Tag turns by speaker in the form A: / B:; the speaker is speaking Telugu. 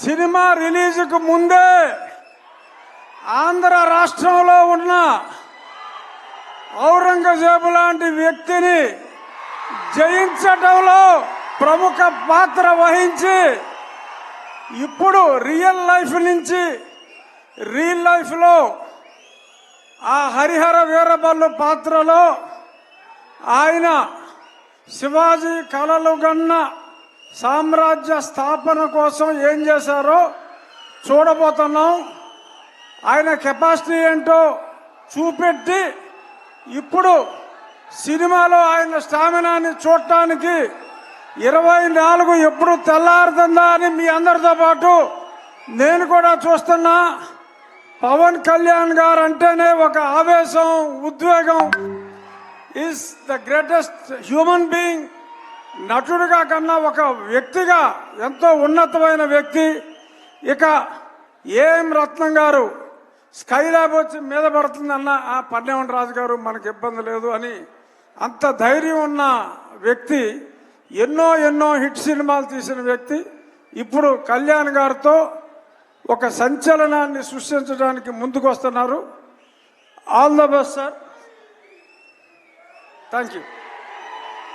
A: సినిమా రిలీజ్కు ముందే ఆంధ్ర రాష్ట్రంలో ఉన్న ఔరంగజేబు లాంటి వ్యక్తిని జయించడంలో ప్రముఖ పాత్ర వహించి ఇప్పుడు రియల్ లైఫ్ నుంచి రియల్ లైఫ్లో ఆ హరిహర వీరబల్లు పాత్రలో ఆయన శివాజీ కలలు గన్న సామ్రాజ్య స్థాపన కోసం ఏం చేశారో చూడబోతున్నాం. ఆయన కెపాసిటీ ఏంటో చూపెట్టి ఇప్పుడు సినిమాలో ఆయన స్టామినాని చూడటానికి 24 ఎప్పుడు తెల్లారుతుందా అని మీ అందరితో పాటు నేను కూడా చూస్తున్నా. పవన్ కళ్యాణ్ గారు అంటేనే ఒక ఆవేశం, ఉద్వేగం. Is the greatest human being. నటుడిగా కన్నా ఒక వ్యక్తిగా ఎంతో ఉన్నతమైన వ్యక్తి. ఇక ఏం రత్నం గారు స్కైలాబ్ వచ్చి మీద పడుతుందన్న ఆ పన్నెవన్ రాజు గారు మనకు ఇబ్బంది లేదు అని అంత ధైర్యం ఉన్న వ్యక్తి. ఎన్నో హిట్ సినిమాలు తీసిన వ్యక్తి. ఇప్పుడు కళ్యాణ్ గారితో ఒక సంచలనాన్ని సృష్టించడానికి ముందుకు వస్తున్నారు. All the best sir. Thank you.